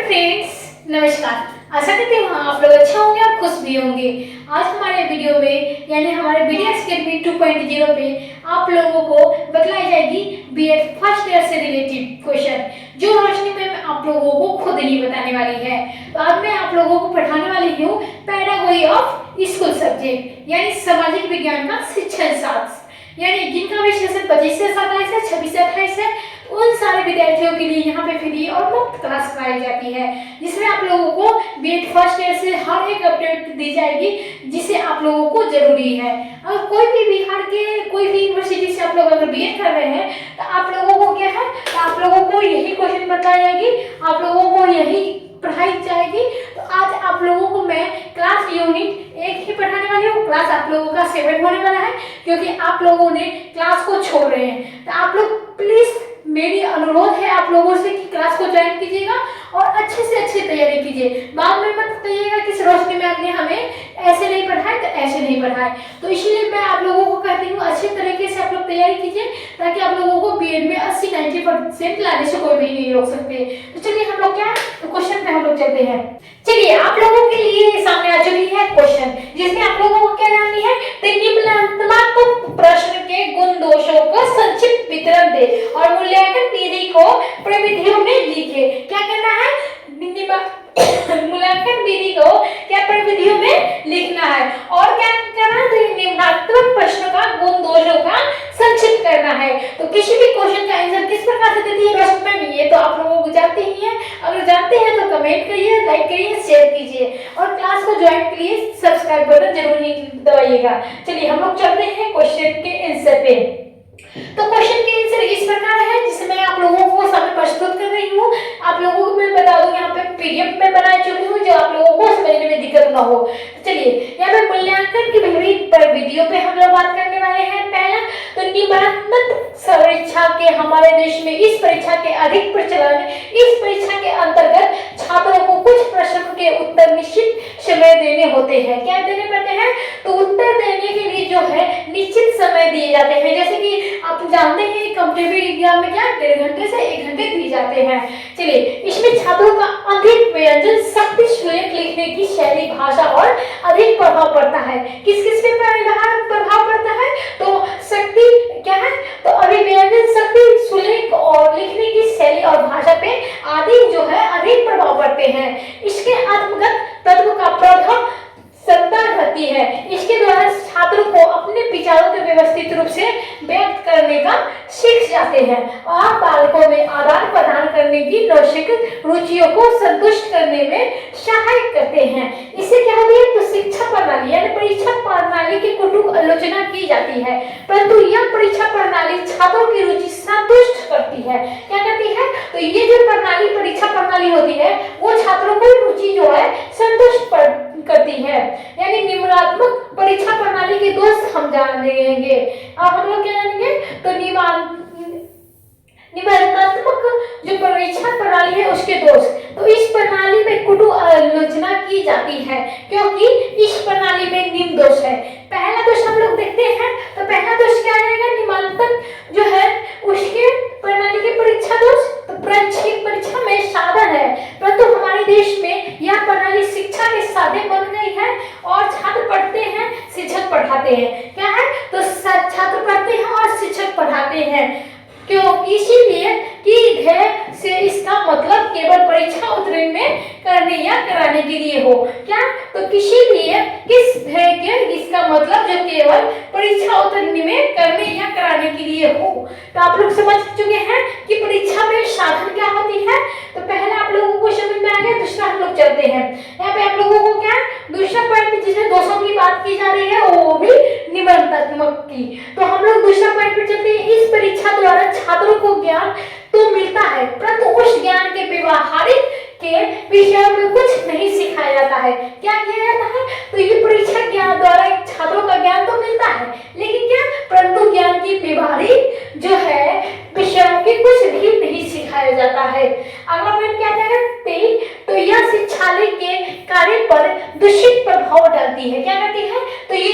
Friends, नमस्कार। आशा करती हूँ आप लोग अच्छा होंगे और खुश भी होंगे। आज हमारे वीडियो में यानी हमारे बीडीएस अकेडमी 2.0 पे आप लोगों को बतलाई जाएगी बीएड फर्स्ट ईयर से रिलेटेड क्वेश्चन, जो रोशनी मैम आप लोगों को खुद ही बताने वाली है। तो आज मैं आप लोगों को पढ़ाने वाली हूँ पेडागोजी ऑफ स्कूल सब्जेक्ट यानी सामाजिक विज्ञान का शिक्षण शास्त्र, यानी जिनका भी सेशन 25 से 27 है, 26 से 28 है, उन सारे विद्यार्थियों के लिए यहाँ पे फ्री और मुफ्त क्लास कराई जाती है, जिसमें आप लोगों को बीएड फर्स्ट ईयर से हर एक अपडेट दी जाएगी जिसे आप लोगों को जरूरी है। अगर कोई भी बिहार के कोई भी यूनिवर्सिटी से आप लोग अगर बीएड कर रहे हैं तो आप लोगों को क्या है, तो आप लोगों को यही क्वेश्चन बताई जाएगी, आप लोगों को यही पढ़ाई जाएगी। तो आज आप लोगों को मैं क्लास यूनिट 1 ही पढ़ाने वाली हूँ। क्लास आप लोगों का 7 होने वाला है क्योंकि आप लोगों ने क्लास को छोड़ रहे हैं। तो आप लोग प्लीज, मेरी अनुरोध है आप लोगों से कि क्लास को ज्वाइन कीजिएगा और अच्छे से अच्छी तैयारी कीजिए। बाद में मत कहिएगा कि रोशनी मैम ने हमें ऐसे नहीं पढ़ाया तो ऐसे नहीं पढ़ाए। तो इसलिए मैं आप लोगों को कहती हूँ अच्छे तरीके से आप लोग तैयारी कीजिए ताकि आप लोगों को बीएड में 80-90% लाने से कोई भी नहीं रोक सकते। तो चलिए हम लोग क्या है, तो क्वेश्चन पे हम लोग चलते हैं। चलिए आप लोगों के लिए सामने आ चुकी है क्वेश्चन, जिसमें आप लोगों को क्या जाननी है, तो निम्नात्मक प्रश्न के गुण दोषों का संक्षिप्त विवरण दे और मूल्यांकन विधि को प्रविधियों में लिखे। क्या करना है, मूल्यांकन विधि को क्या प्रविधियों में लिखना है और क्या करना है, तो निम्नात्मक प्रश्न का गुण दोषों का संक्षिप्त करना है। तो किसी भी क्वेश्चन का आंसर किस प्रकार से देती है रोशनी मैम, ये तो आप लोगों को जानते ही हैं। अगर जानते हैं तो कमेंट करिए, लाइक करिए, शेयर कीजिए और क्लास को ज्वाइन के लिए सब्सक्राइब बटन जरूर ही दबाइएगा। चलिए हम लोग चलते हैं क्वेश्चन के आंसर पे। तो क्वेश्चन के आंसर इस प्रकार है जिसे मैं आप लोगों को सामने प्रस्तुत कर रही हूँ। आप लोगों को मैं बता दूं यहाँ पे पीडीएफ में बना चुकी हूँ जो आप लोगों को समझने में दिक्कत ना हो। तो चलिए यहाँ पे मूल्यांकन की विभिन्न वीडियो पे हम लोग बात करने वाले हैं। पहला तो निबंधन परीक्षा के हमारे देश में इस परीक्षा के अधिक प्रचलन, इस परीक्षा के अंतर्गत छात्रों को कुछ प्रश्नों के उत्तर निश्चित समय देने होते हैं। क्या देने पड़ते हैं, तो उत्तर देने के लिए जो है निश्चित समय दिए जाते हैं। जैसे कि आप जानते हैं कॉम्पिटिटिव एग्जाम में क्या 1.5 घंटे से 1 घंटे दिए जाते हैं। चलिए इसमें छात्रों का अधिक व्यंजन शक्ति सुलेख लिखने की शैली, भाषा और अधिक प्रभाव पड़ता है। किस किस पे प्रभाव पड़ता है, तो शक्ति क्या है, तो अभिव्यंजन शक्ति, सुलेख और लिखने की शैली और भाषा पे आदि जो है अधिक प्रभाव पड़ते हैं। इसके आत्मगत तत्व का प्रभाव क्षमता रहती है। इसके द्वारा छात्रों को अपने विचारों को व्यवस्थित रूप से व्यक्त करने का सीख जाते हैं और बालकों में आदान प्रदान करने की नैतिक रुचियों को संतुष्ट करने में सहायक करते हैं। इससे क्या होती है, तो शिक्षा प्रणाली यानी परीक्षा प्रणाली की कटु आलोचना की जाती है, परंतु यह परीक्षा प्रणाली छात्रों की रुचि संतुष्ट करती है। क्या करती है, तो ये जो प्रणाली परीक्षा प्रणाली होती है वो छात्रों की रुचि जो है संतुष्ट करती है। यानी निम्नात्मक परीक्षा प्रणाली के दोष हम जानेंगे। अब हम लोग क्या जानेंगे, तो निबंधात्मक जो परीक्षा प्रणाली है उसके दोष। तो इस प्रणाली में कटु आलोचना की जाती है क्योंकि इस प्रणाली में निम्न दोष है। पहला दोष हम लोग देखते हैं, तो पहला दोष क्या आएगा, निबंधन जो है उसके प्रणाली के परीक्षा दोष, तो परीक्षा में साधन है, परंतु हमारे देश में यह प्रणाली शिक्षा के साधन बन गई है और छात्र पढ़ते हैं, शिक्षक पढ़ाते हैं। क्या है, तो छात्र पढ़ते हैं और शिक्षक पढ़ाते हैं। क्यों, इसीलिए कि ध्येय से इसका मतलब केवल परीक्षा उत्तीर्ण में करने या कराने के लिए हो। क्या, तो किसी लिए किस ध्येय के, इसका मतलब जो केवल परीक्षा उत्तीर्ण में करने या कराने के लिए हो। तो आप लोग समझ चुके हैं कि परीक्षा में साधन क्या होती है। तो पहला आप लोगों को समझ में आ गया, दूसरा हम लोग चलते हैं। यहाँ पे आप लोगों को क्या दूसरा पॉइंट जिसमें दोषों की बात की जा रही है वो भी निबंधात्मक की। तो हम लोग दूसरा पॉइंट पे चलते हैं। इस परीक्षा द्वारा छात्रों को ज्ञान तो मिलता है परंतु उस ज्ञान के व्यवहारिक के विषयों में कुछ नहीं सिखाया जाता है। क्या किया जाता है, तो ये परीक्षा ज्ञान द्वारा छात्रों का ज्ञान तो मिलता है लेकिन क्या, परंतु ज्ञान की व्यवहारिक जो है विषयों के कुछ भी नहीं सिखाया जाता है। अगला पॉइंट क्या है, तो यह शिक्षालय के कार्य पर दूषित प्रभाव डालती है। क्या करती है, तो ये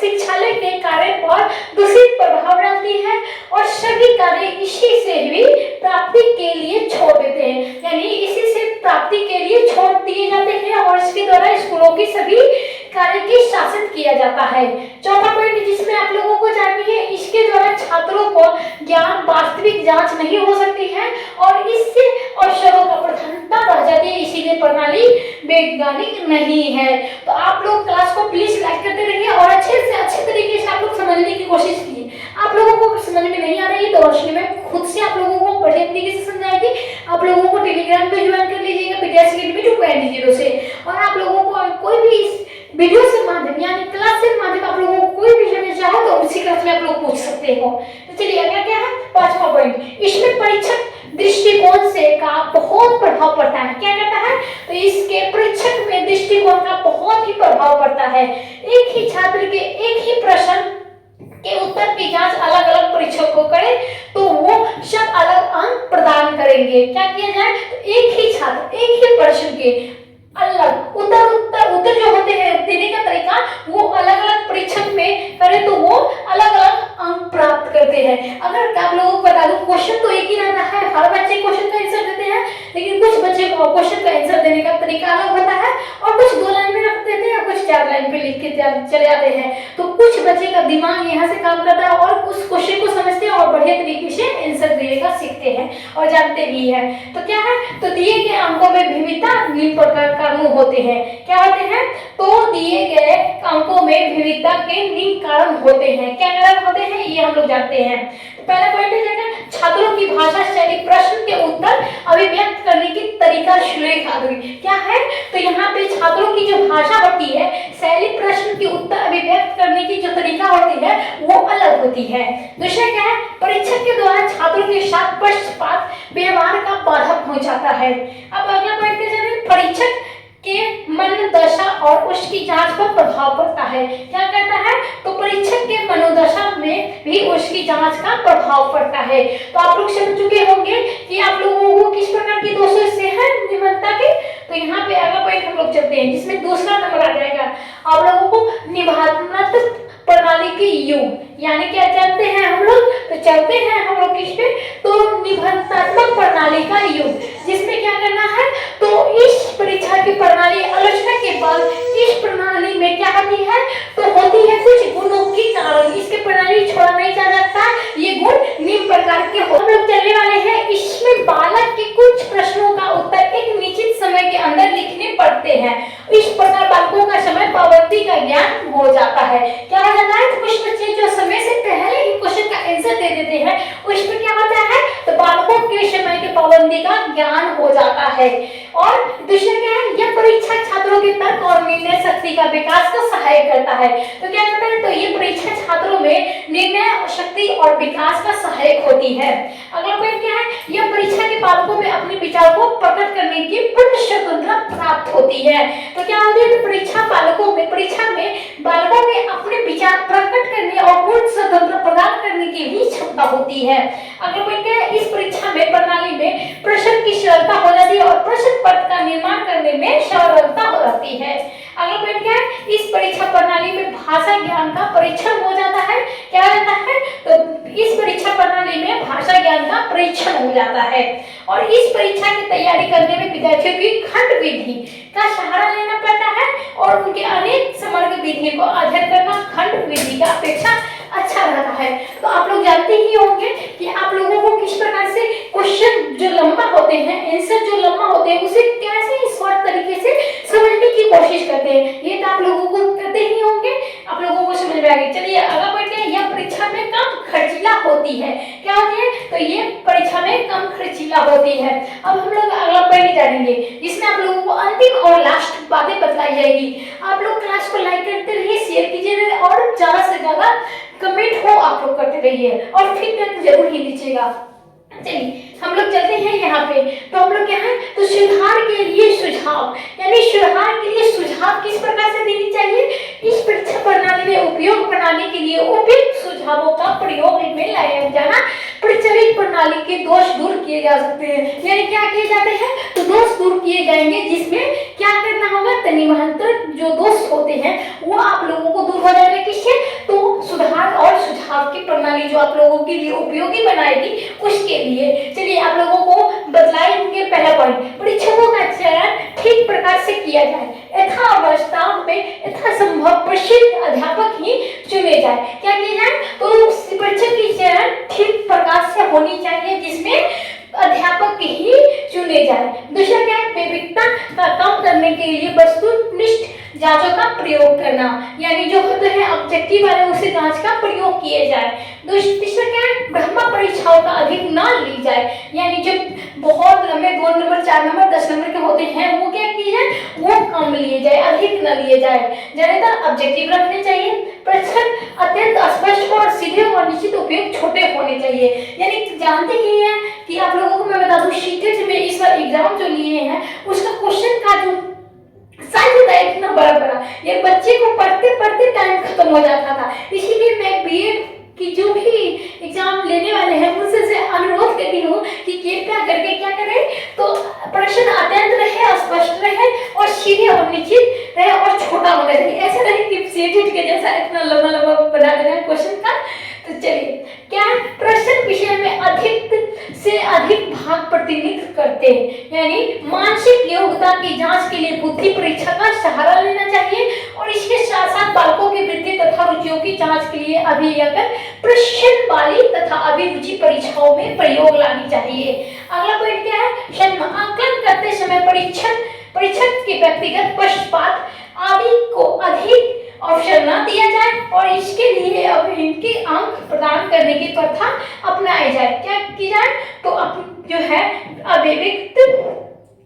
शिक्षालय के कार्य पर दूषित प्रभाव डालती है और सभी कार्य इसी से भी प्राप्ति के लिए छोड़ देते हैं। यानी इसी लिए छोड़ दिए जाते हैं और इसके द्वारा स्कूलों की सभी कार्य की शासन किया जाता है। चौथा पॉइंट जिसमें आप लोगों को जाननी है, इसके द्वारा छात्रों को ज्ञान वास्तविक जांच नहीं हो सकती है और इससे अवसरों का प्रधानता बढ़ जाती है, इसीलिए प्रणाली वैज्ञानिक नहीं है। तो आप लोग क्लास को प्लीज लाइक करते रहिए और अच्छे से अच्छे तरीके से आप लोग समझने की कोशिश कीजिए। आप लोगों को समझ में नहीं आ रही है तो रोशनी में खुद से आप लोगों को बढ़िया तरीके से समझाएगी। आप लोगों को टेलीग्राम पे ज्वाइन कर लीजिएगा विद्यार्थी अकेडमी 2.0 से, और आप लोगों को कोई भी इस वीडियो से माध्यम यानी क्लास से माध्यम आप लोगों को कोई भी समस्या हो तो उसी क्लास में आप लोग पूछ सकते हो। तो चलिए अगला क्या है, पांचवा पॉइंट, इसमें परीक्षक दृष्टिकोण से का बहुत प्रभाव पड़ता है। क्या कहता है, तो इसके परीक्षक में दृष्टिकोण का बहुत ही प्रभाव पड़ता है। एक ही छात्र के एक ही प्रश्न के उत्तर की जांच अलग अलग परीक्षक को करे तो वो सब अलग अंक प्रदान करेंगे। क्या किया जाए, तो एक ही छात्र एक ही प्रश्न के अलग उत्तर जो होते हैं देने का तरीका वो अलग अलग परीक्षक में करे तो वो अलग अलग अंक प्राप्त करते हैं। अगर आप लोगों को बता दूं, क्वेश्चन तो एक ही रहता है, हर बच्चे क्वेश्चन का आंसर देते हैं, लेकिन कुछ बच्चे को क्वेश्चन का आंसर देने का तरीका अलग होता है और कुछ 2 लाइन में रख देते हैं, कुछ 4 लाइन पे लिख के चले जाते हैं। तो कुछ बच्चे का दिमाग यहाँ से काम करता है और उस क्वेश्चन को समझते हैं और बढ़िया तरीके से आंसर देने का सीखते हैं और जानते भी हैं। तो क्या है, तो दिए गए अंकों में विविधता निम्न प्रकार कारण होते हैं। क्या होते हैं, तो दिए गए अंकों में विविधता के निम्न कारण होते हैं। क्या कारण होते हैं ये हम लोग जानते हैं। तो पहला पॉइंट है छात्रों की भाषा शैली प्रश्न के उत्तर अभिव्यक्त करने की तरीका सुरेख आदि। क्या है, तो यहाँ पे छात्रों की जो भाषा होती है शैली प्रश्न के उत्तर अभिव्यक्त करने की जो तरीका होती है वो अलग होती है। दूसरा क्या है, परीक्षक के द्वारा छात्रों के साथ पक्षपात व्यवहार का बाधा पहुंचाता है। अब अगला पॉइंट क्या, परीक्षक के मन दशा और उसकी जांच पर प्रभाव पड़ता है। क्या कहता है, तो परीक्षक के मनोदशा में भी उसकी जांच का प्रभाव पड़ता है। तो आप लोग समझ चुके होंगे कि आप लोगों को किस प्रकार की दोषों से है निबंधता के। तो यहाँ पे अगला पॉइंट हम लोग चलते हैं जिसमें दूसरा नंबर आ जाएगा आप लोगों को निबंधात्मक प्रणाली के युग, यानी क्या जानते हैं हम लोग, तो चलते हैं हम लोग किस पे, तो निबंधात्मक प्रणाली का युग, जिसमें क्या करना है, तो इस परीक्षा की प्रणाली आलोचना के बाद इस प्रणाली में क्या होती है, तो होती है कुछ गुणों की कारण। इसके प्रणाली छोड़ा नहीं जा सकता, ये गुण निम्न प्रकार के हम लोग चलने वाले हैं। इसमें बालक के कुछ प्रश्नों का उत्तर एक निश्चित समय के अंदर लिखने पड़ते हैं। इस प्रकार बालकों का समय पाबंदी का ज्ञान हो जाता है। क्या हो जाता है, तो कुछ बच्चे जो समय से पहले ही क्वेश्चन का आंसर दे देते हैं उसमें क्या होता है, तो बालकों के समय के पाबंदी का ज्ञान हो जाता है। और दूसरा क्या है, यह परीक्षा छात्रों के तर्क और निर्णय शक्ति का विकास का सहायक करता है। तो क्या करता है, तो ये परीक्षा छात्रों में निर्णय शक्ति और विकास का सहायक होती है। अगला पॉइंट क्या है, यह परीक्षा के बालकों में अपने विचार को प्रकट करने की पूर्ण स्वतंत्रता प्राप्त होती है। तो क्या होती है, तो परीक्षा में बालकों में अपने विचार प्रकट करने और पूर्ण स्वतंत्रता प्रदान करने की भी क्षमता होती है। अगला पॉइंट क्या है, इस परीक्षा में प्रणाली में प्रश्न की सरलता हो जाती है और प्रश्न पत्र का निर्माण करने में सरलता हो जाती है। अगला पॉइंट क्या है, इस परीक्षा प्रणाली में भाषा ज्ञान का परीक्षण हो जाता है। क्या हो जाता है, तो इस परीक्षा प्रणाली में भाषा ज्ञान का परीक्षण हो जाता है। और इस परीक्षा की तैयारी करने में विद्यार्थियों की खंड विधि का सहारा लेना पड़ता है और उनके अनेक समग्र विधि को अध्ययन करना खंड विधि का अपेक्षा अच्छा रहता है। तो आप लोग जानते ही होंगे कि आप लोगों को किस प्रकार से क्वेश्चन जो लंबा होते हैं, आंसर जो लंबा होते हैं, उसे कैसे शॉर्ट तरीके से समझने की कोशिश करते हैं, ये तो आप लोगों को करते ही होंगे, आप लोगों को समझ में आ गई। चलिए अगला पॉइंट है, यह परीक्षा में कम खर्चीला होती है। क्या होती है, तो ये परीक्षा में कम खर्चीला होती है। अब हम लोग अगला पॉइंट जानेंगे जिसमें आप लोगों को अंतिम और लास्ट बातें बतलाई जाएगी। आप लोग क्लास को लाइक करते रहिए, शेयर कीजिए और ज्यादा से ज्यादा कमेंट हो आप लोग करते रहिए और फीडबैक जरूर ही दीजिएगा। चलिए हम लोग चलते हैं यहाँ पे, तो हम लोग क्या है, तो सुधार के लिए सुझाव, यानी सुधार के लिए सुझाव किस प्रकार से देनी चाहिए, इस परीक्षा प्रणाली में उपयोग बनाने के लिए उपयुक्त सुझावों का प्रयोग में लाया जाना प्रचलित प्रणाली के दोष दूर किए जा सकते हैं। यानी क्या किए जाते हैं, तो दोष दूर किए जाएंगे, जिसमें क्या करना होगा, तो निबंधक जो दोष होते हैं वो आप लोगों को दूर हो जाएगा। किससे, तो सुधार और सुझाव की प्रणाली जो आप लोगों के लिए उपयोगी बनाएगी उसके लिए। चलिए आप लोगों को बतलाएंगे पहला पॉइंट, परीक्षकों का चयन ठीक किया जाए, यथावस्था में यथासंभव प्रसिद्ध अध्यापक ही चुने जाए। क्या किया जाए? तो परीक्षा की चयन ठीक प्रकार से होनी चाहिए जिसमें अध्यापक ही चुने जाए। दूसरा क्या है? विविधता का कम करने के लिए वस्तुनिष्ठ जांचों का प्रयोग करना, यानी जो होते हैं ऑब्जेक्टिव वाले उसी जांच का प्रयोग किए जाए। तीसरा क्या है? ब्रह्म परीक्षाओं का अधिक ना ली जाए, यानी जो बहुत लंबे 2 नंबर 4 नंबर 10 नंबर के होते हैं वो क्या किए जाए? वो कम लिए जाए, अधिक न लिए जाए। ज्यादातर ऑब्जेक्टिव रखने चाहिए। प्रश्न अत्यंत स्पष्ट और सीधे और निश्चित उपयोग छोटे होने चाहिए। यानी जानते ही हैं कि आप लोगों को मैं बता दूं सीटेट में इस बार एग्जाम जो लिए हैं उसका क्वेश्चन का जो साइज होता है इतना बड़ा बड़ा, ये बच्चे को पढ़ते पढ़ते टाइम खत्म हो जाता था। इसीलिए मैं बीएड की जो भी एग्जाम लेने वाले हैं उनसे से अनुरोध करती हूँ कि कृपया करके क्या करें, तो प्रश्न अत्यंत रहे, स्पष्ट रहे और सीधे और निश्चित रहे और छोटा होना चाहिए। ऐसा नहीं कि सीटेट के जैसा इतना लंबा लंबा बना देना है क्वेश्चन का। तो चलिए क्या है? प्रश्न विषय में अधिक से अधिक भाग प्रतिनिधित्व करते हैं, यानी मानसिक योग्यता की जांच के लिए बुद्धि परीक्षा का सहारा लेना चाहिए और इसके साथ साथ बालकों की वृत्ति तथा रुचियों की जांच के लिए अभिलेखन प्रश्न वाली तथा अभिरुचि परीक्षाओं में प्रयोग लानी चाहिए। अगला पॉइंट क्या है? आकलन करते समय परीक्षक के व्यक्तिगत पक्षपात आदि को अधिक ऑप्शन न दिया जाए और इसके लिए अब इनके अंक प्रदान करने की प्रथा अपनाई जाए। क्या की जाए? तो जो है अभिव्यक्त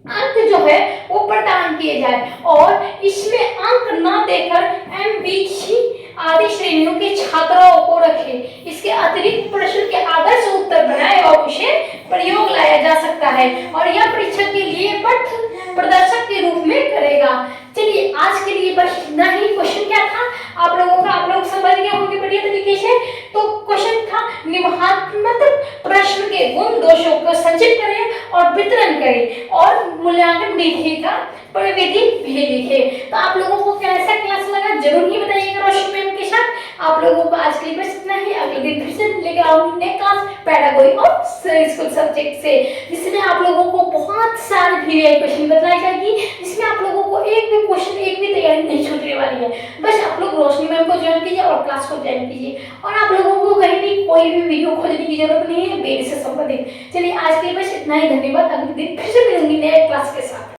अंक जो है वो प्रदान किए जाए और इसमें अंक न देकर एमबीसी आदि श्रेणियों के छात्रों को रखे। इसके अतिरिक्त प्रश्न के आदर्श उत्तर बनाए और उसे प्रयोग लाया जा सकता है और यह परीक्षा के लिए पथ प्रदर्शक के रूप में करेगा। चलिए आज के लिए बस इतना ही। क्वेश्चन क्या था आप लोगों का, आप लोग समझ गए होंगे बढ़िया तरीके से। तो क्वेश्चन था निबंधात्मक प्रश्न के गुण दोषों को संचित करें और वितरण करें और मूल्यांकन विधि का प्रविधि भी लिखे। तो आप लोगों को कैसा क्लास लगा जरूर ही बताइएगा रोशनी मैम के साथ। आप लोगों को आज के लिए बस इतना ही। अगले दिन फिर से लेकर आऊंगी नई क्लास पेडागोजी और स्कूल सब्जेक्ट से, जिसमें आप लोगों को बहुत सारे वीवीआई क्वेश्चन बताई जाएगी, जिसमें आप लोगों को एक भी क्वेश्चन एक भी तैयारी नहीं छूटने वाली है। बस आप लोग रोशनी मैम को ज्वाइन कीजिए और क्लास को ज्वाइन कीजिए और आप लोगों को कहीं भी कोई भी वीडियो खोजने की जरूरत नहीं है बेस से संबंधित। चलिए आज के लिए बस इतना ही। धन्यवाद। अगले दिन फिर से मिलूंगी नए क्लास के साथ।